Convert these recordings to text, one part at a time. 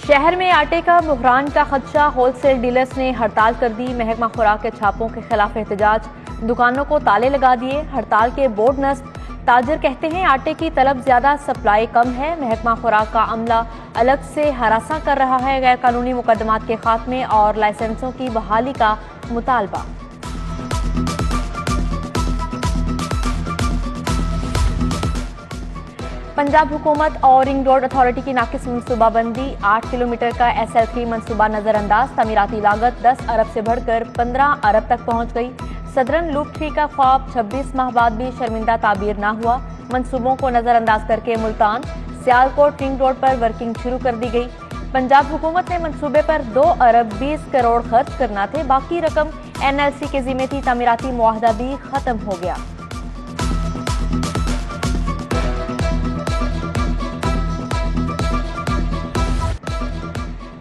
शहर में आटे का बुहरान का खदशा, होलसेल डीलर्स ने हड़ताल कर दी। महकमा खुराक के छापों के खिलाफ एहतजाज, दुकानों को ताले लगा दिए। हड़ताल के बोर्ड नस्ब, ताजर कहते हैं आटे की तलब ज्यादा, सप्लाई कम है। महकमा खुराक का अमला अलग से हरासा कर रहा है। गैर कानूनी मुकदमात के खात्मे और लाइसेंसों की बहाली का मुतालबा। पंजाब हुकूमत और रिंग रोड अथॉरिटी की नाकिस मनसूबाबंदी, 8 किलोमीटर का SL3 मनसूबा नजरअंदाज। तमीराती लागत 10 अरब से बढ़कर 15 अरब तक पहुंच गई। सदरन लूप 3 का ख्वाब 26 माह बाद भी शर्मिंदा ताबीर ना हुआ। मंसूबों को नजरअंदाज करके मुल्तान सियालकोट रिंग रोड पर वर्किंग शुरू कर दी गई। पंजाब हुकूमत ने मंसूबे पर 2 अरब 20 करोड़ खर्च करना थे, बाकी रकम NLC के जिम्मे थी। तमीराती मुआहदा भी खत्म हो गया।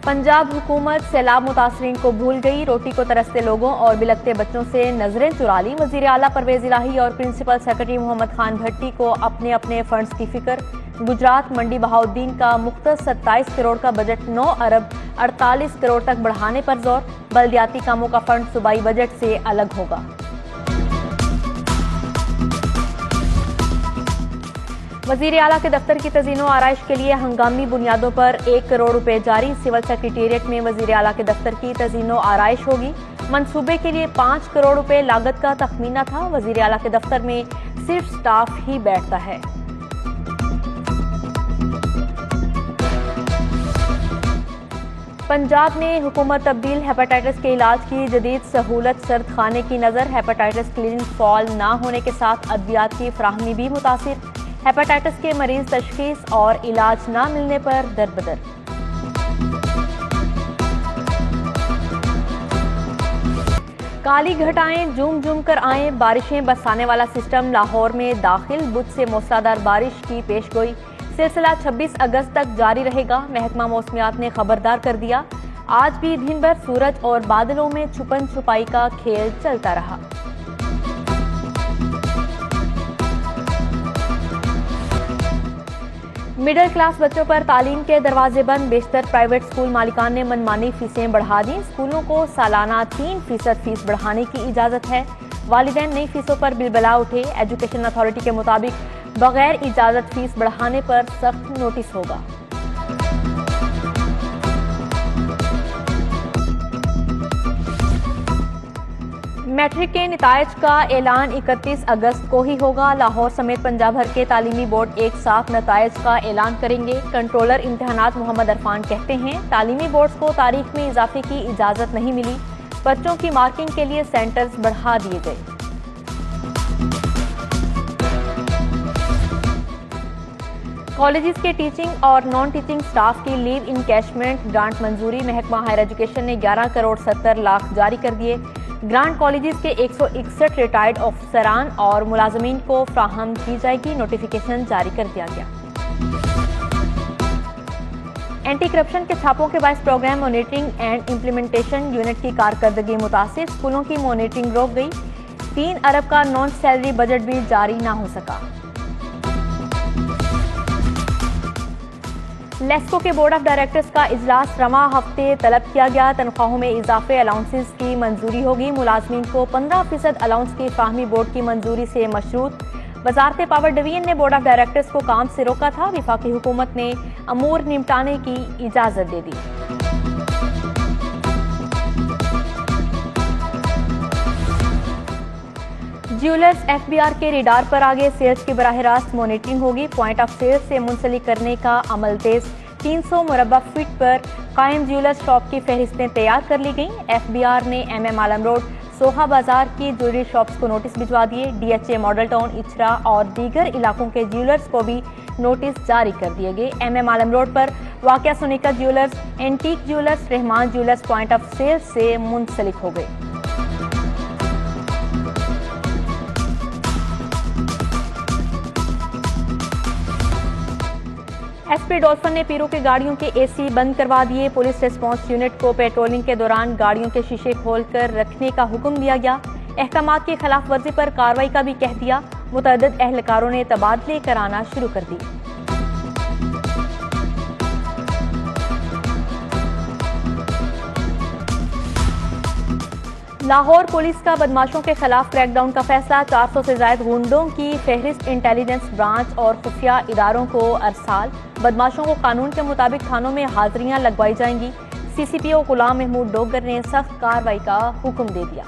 पंजाब हुकूमत सैलाब मुतासरीन को भूल गई। रोटी को तरसते लोगों और बिलखते बच्चों से नजरें चुरा ली। वजीर आला परवेज इलाही और प्रिंसिपल सेक्रेटरी मोहम्मद खान भट्टी को अपने अपने फंड्स की फिक्र। गुजरात मंडी बहाउद्दीन का मुख्तस 27 करोड़ का बजट 9 अरब 48 करोड़ तक बढ़ाने पर जोर। बल्दियाती कामों का फंड सूबाई बजट से अलग होगा। वजीर आला के दफ्तर की तज़ीनो आराइश के लिए हंगामी बुनियादों पर 1 करोड़ रुपए जारी। सिविल सेक्रेटेरिएट में वजीर आला के दफ्तर की तज़ीनो आराइश होगी। मंसूबे के लिए 5 करोड़ रुपए लागत का तखमीना था। वजीर आला के दफ्तर में सिर्फ स्टाफ ही बैठता है। पंजाब में हुकूमत तब्दील, हेपेटाइटिस के इलाज की जदीद सहूलत। सर्द खाने की नजर, हेपेटाइटिस क्लिनिक फॉल ना होने के साथ अद्वियात की फ्राहमी भी मुतासिर। हेपेटाइटिस के मरीज तशखीस और इलाज ना मिलने पर दरबदर। काली घटाएं झूम झूम कर आए, बारिशें बरसाने वाला सिस्टम लाहौर में दाखिल। बुध से मूसलाधार बारिश की पेशगोई, सिलसिला 26 अगस्त तक जारी रहेगा। महकमा मौसमियात ने खबरदार कर दिया। आज भी दिन भर सूरज और बादलों में छुपन छुपाई का खेल चलता रहा। मिडिल क्लास बच्चों पर तालीम के दरवाजे बंद। बेशतर प्राइवेट स्कूल मालिकान ने मनमानी फीसें बढ़ा दी। स्कूलों को सालाना 3% फीस बढ़ाने की इजाजत है। वालिदैन नई फीसों पर बिलबला उठे। एजुकेशन अथॉरिटी के मुताबिक बगैर इजाजत फीस बढ़ाने पर सख्त नोटिस होगा। मैट्रिक के नतायज का ऐलान 31 अगस्त को ही होगा। लाहौर समेत पंजाब भर के तालीमी बोर्ड एक साथ नतायज का ऐलान करेंगे। कंट्रोलर इम्तिहानात मोहम्मद अरफान कहते हैं तालीमी बोर्ड्स को तारीख में इजाफे की इजाजत नहीं मिली। बच्चों की मार्किंग के लिए सेंटर्स बढ़ा दिए गए। कॉलेजेस के टीचिंग और नॉन टीचिंग स्टाफ की लीव इनकैशमेंट ग्रांट मंजूरी। महकमा हायर एजुकेशन ने 11 करोड़ 70 लाख जारी कर दिए। ग्रांट कॉलेजेस के 161 रिटायर्ड अफसरान और मुलाजमीन को फ्राहम की जाएगी। नोटिफिकेशन जारी कर दिया गया। एंटी करप्शन के छापों के बायस programme monitoring and implementation unit की कारकर्दगी मुतासिर। स्कूलों की मॉनिटरिंग रोक गई। 3 अरब का नॉन सैलरी बजट भी जारी ना हो सका। लेस्को के बोर्ड ऑफ डायरेक्टर्स का इजलास रवा हफ्ते तलब किया गया। तनख्वाहों में इजाफे, अलाउंसेस की मंजूरी होगी। मुलाजमीन को 15% अलाउंस की फाहमी बोर्ड की मंजूरी से मशरूत। वजारत पावर डिवीजन ने बोर्ड ऑफ डायरेक्टर्स को काम से रोका था। विफाकी हुकूमत ने अमूर निपटाने की इजाजत दे दी। ज्वेलर्स FBR के रेडार पर आगे। सेल्स की बराह रास्त मॉनिटरिंग होगी। पॉइंट ऑफ सेल्स से मुंसलिक करने का अमल तेज। 300 मुरबा फीट पर कायम ज्वेलर्स शॉप की फहरिस्तें तैयार कर ली गई। FBR ने MM आलम रोड, सोहा बाजार की ज्वेलरी शॉप्स को नोटिस भिजवा दिए। DHA मॉडल टाउन, इचरा और दीगर इलाकों के ज्वेलर्स को भी नोटिस जारी कर दिए गए। MM आलम रोड पर वाक़या Sonika jewellers, antique jewellers, Rahman jewellers point of sales से मुंसलिक हो गए। SP डॉल्फिन ने पीरों की गाड़ियों के AC बंद करवा दिए। पुलिस रिस्पांस यूनिट को पेट्रोलिंग के दौरान गाड़ियों के शीशे खोलकर रखने का हुक्म दिया गया। अहकामात की खिलाफ वर्जी पर कार्रवाई का भी कह दिया। मुतअद्दिद एहलकारों ने तबादले कराना शुरू कर दिए। लाहौर पुलिस का बदमाशों के खिलाफ क्रैकडाउन का फैसला। 400 से ज्यादा गुंडों की फहरिस्त इंटेलिजेंस ब्रांच और खुफिया इदारों को अरसाल। बदमाशों को कानून के मुताबिक थानों में हाजिरियां लगवाई जाएंगी। CCPO गुलाम महमूद डोगर ने सख्त कार्रवाई का हुक्म दे दिया।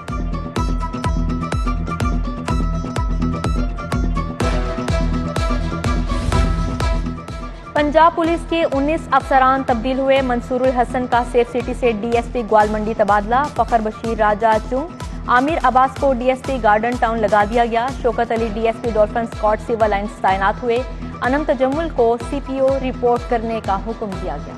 पंजाब पुलिस के 19 अफसरान तब्दील हुए। मंसूरुल हसन का सेफ सिटी से DSP ग्वालमंडी तबादला। फखर बशीर राजा चुंग, आमिर अब्बास को DSP गार्डन टाउन लगा दिया गया। Shaukat Ali DSP dolphin squad civil lines तैनात हुए। अनम तजम्मुल को CPO रिपोर्ट करने का हुक्म दिया गया।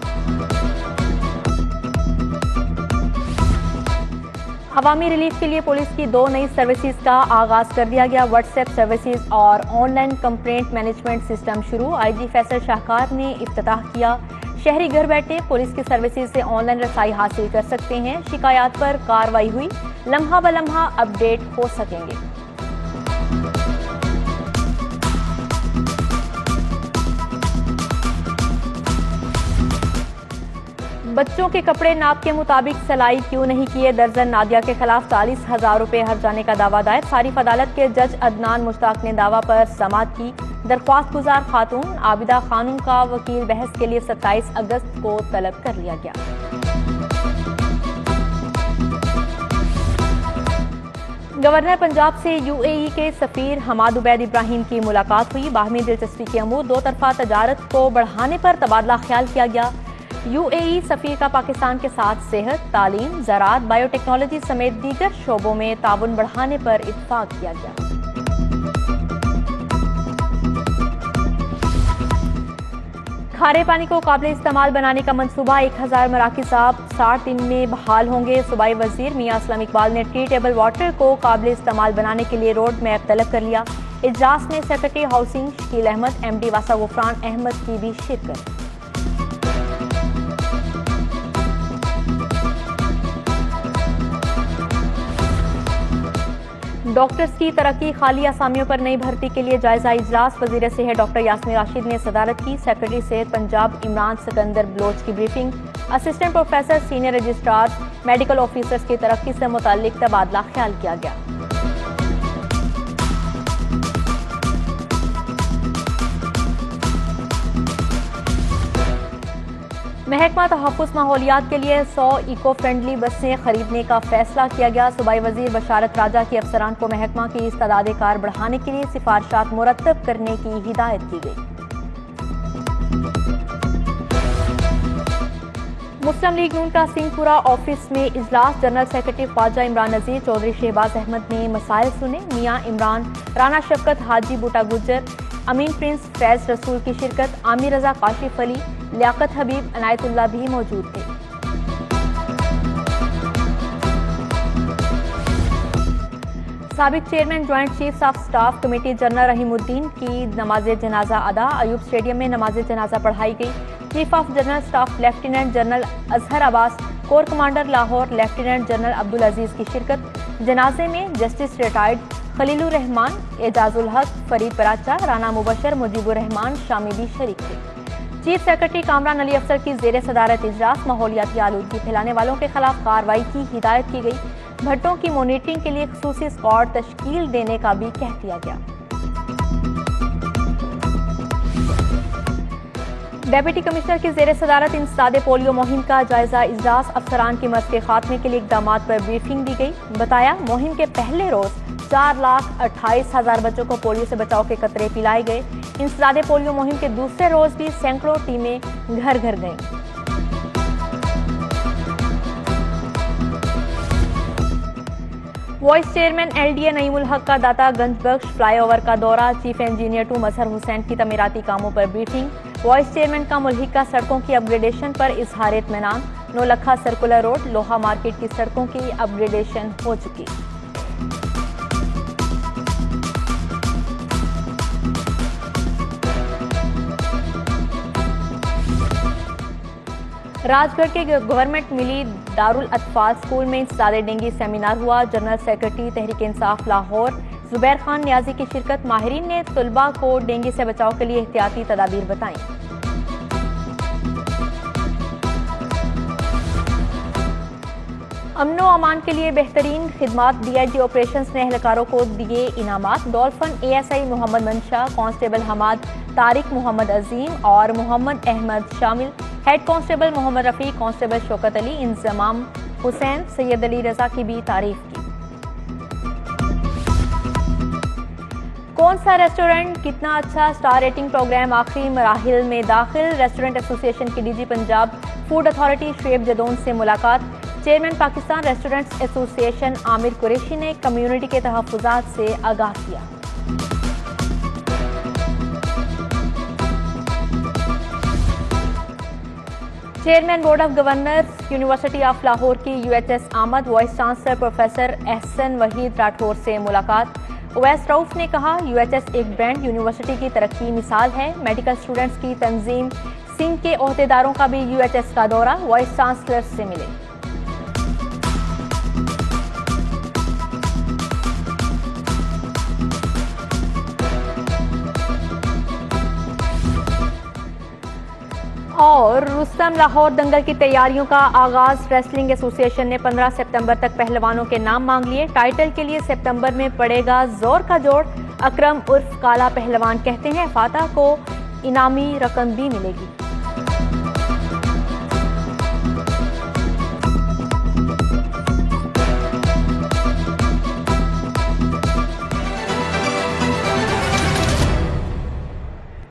अवामी रिलीफ के लिए पुलिस की 2 नई सर्विसेज का आगाज कर दिया गया। व्हाट्सएप सर्विसेज और ऑनलाइन कंप्लेंट मैनेजमेंट सिस्टम शुरू। IG फैसल शाहकार ने इफ्तिताह किया। शहरी घर बैठे पुलिस की सर्विसेज से ऑनलाइन रसाई हासिल कर सकते हैं। शिकायत पर कार्रवाई हुई। लम्हा ब लम्हा अपडेट हो सकेंगे। बच्चों के कपड़े नाप के मुताबिक सिलाई क्यों नहीं किए? दर्जन नादिया के खिलाफ 40,000 रुपए हर्जाने का दावा दायर। सारिफ अदालत के जज अदनान मुश्ताक ने दावा पर समाअत की। दरख्वास्त गुजार खातून आबिदा खानूम का वकील बहस के लिए 27 अगस्त को तलब कर लिया गया। गवर्नर पंजाब से UAE के सफीर हमाद उबैद इब्राहिम की मुलाकात हुई। बाहमी दिलचस्पी के अमूर दो तरफा तजारत को बढ़ाने पर तबादला ख्याल किया गया। UAE सफीर का पाकिस्तान के साथ सेहत, तालीम, ज़राअत, बायोटेक्नोलॉजी समेत दीगर शोबों में ताउन बढ़ाने पर इत्तफाक किया गया। खारे पानी को काबिल इस्तेमाल बनाने का मंसूबा। 1000 मराकिज़ 60 दिन में बहाल होंगे। सूबाई वजीर मियां असलम इकबाल ने ट्रीटेबल वाटर को काबिल इस्तेमाल बनाने के लिए रोड मैप तलब कर लिया। इजलास में secretary housing Shakeel Ahmed, MD वासा गुफरान अहमद की भी शिरकत। डॉक्टर्स की तरक्की, खाली असामियों पर नई भर्ती के लिए जायजा इजलास। वजीर सेहत डॉक्टर यास्मीन राशिद ने सदारत की। सेक्रेटरी सेहत पंजाब इमरान सिकंदर बलोच की briefing. Assistant professor, senior registrar, medical officers की तरक्की से मुताल्लिक तबादला ख्याल किया गया। महकमा तहफ़्फ़ुज़ माहौलियात के लिए 100 इको फ्रेंडली बसें खरीदने का फैसला किया गया। सूबाई वजीर बशारत राजा की अफसरान को महकमा की इस्तादाद कार बढ़ाने के लिए सिफारिशात मुरत्तब करने की हिदायत की गई। मुस्लिम लीग नून का सिंहपुरा ऑफिस में इजलास। जनरल सेक्रेटरी ख्वाजा इमरान नज़ीर, चौधरी शहबाज अहमद ने मसाइल सुने। मियां इमरान, राना शफकत, हाजी बूटा गुज्जर, अमीन प्रिंस, फैज रसूल की शिरकत। आमिर रजा, काशिफ अली, लियाकत हबीब, अनायतुल्लाह भी मौजूद थे। साबिक chairman joint chiefs of staff committee general Rahimuddin की नमाज जनाजा अदा। अयूब स्टेडियम में नमाज जनाजा पढ़ाई गई। Chief of general staff lieutenant general Azhar Abbas, corps commander Lahore lieutenant general Abdul Aziz की शिरकत। जनाजे में जस्टिस रिटायर्ड खलीलुर रहमान, एजाजुल हक, फरीद बराचा, राना मुबशर, मुजीबुर रहमान शामी भी शरीक थे। चीफ सेक्रेटरी कामरान अली अफसर की जेर सदारत इजलास। माहौलियाती आलूदगी फैलाने वालों के खिलाफ कार्रवाई की हिदायत की गई। भट्टों की मॉनिटरिंग के लिए खुसूसी स्क्वाड तश्कील देने का भी कह दिया गया। डेप्यूटी कमिश्नर की जेर सदारत इंसदादे पोलियो मुहिम का जायजा इजलास। अफसरान की मर्ज के खात्मे के लिए इकदाम पर ब्रीफिंग दी गई। बताया मुहिम के पहले रोज 4,28,000 बच्चों को पोलियो से बचाव के कतरे पिलाए गए। इंसदादे पोलियो मुहिम के दूसरे रोज भी सैकड़ों टीमें घर घर गईं। वाइस चेयरमैन LDA नईमुल हक का दाता गंजबख्श फ्लाईओवर का दौरा। चीफ इंजीनियर टू मजहर हुसैन की तमीराती कामों पर ब्रीफिंग। वाइस चेयरमैन का मुल्हिका सड़कों की अपग्रेडेशन पर इजहार इत्मीनान। नौलखा सर्कुलर रोड, लोहा मार्केट की सड़कों की अपग्रेडेशन हो चुकी। राजगढ़ के गवर्नमेंट मिली दारुल अतफाल स्कूल में इंसदादे डेंगू सेमिनार हुआ। जनरल सेक्रेटरी तहरीक इंसाफ लाहौर जुबैर खान न्याजी की शिरकत। माहिरीन ने तुलबा को डेंगू से बचाव के लिए एहतियाती तदाबीर बताई। अमनो अमान के लिए बेहतरीन खिदमात, DIG ऑपरेशंस ने एहलकारों को दिए इनामात। Dolphin ASI Mohammad Mansha, constable Hamad, Tariq Mohammad Azeem और मोहम्मद अहमद शामिल। Head constable Mohammad Rafiq, constable Shaukat Ali, Inzamam Hussain, Syed Ali Raza की भी तारीफ की। कौन सा रेस्टोरेंट कितना अच्छा, स्टार रेटिंग प्रोग्राम आखिरी मराहिल में दाखिल। रेस्टोरेंट एसोसिएशन के DG Punjab food authority Shoaib Jadoon से मुलाकात। Chairman Pakistan restaurants association Aamir Qureshi ने कम्युनिटी के तहफ़्फ़ुज़ात से आगाह किया। Chairman board of governors university of Lahore की UHS आमद। Vice chancellor professor Ehsan Waheed Rathore से मुलाकात। उवैस रऊफ ने कहा, UHS एक ब्रांड यूनिवर्सिटी की तरक्की मिसाल है। मेडिकल स्टूडेंट्स की तंजीम सिंध के ओहदेदारों का भी UHS का दौरा, वाइस चांसलर से मिले। और रुस्तम लाहौर दंगल की तैयारियों का आगाज। रेसलिंग एसोसिएशन ने 15 सितंबर तक पहलवानों के नाम मांग लिए। टाइटल के लिए सितंबर में पड़ेगा जोर का जोड़। अकरम उर्फ काला पहलवान कहते हैं, फातह को इनामी रकम भी मिलेगी।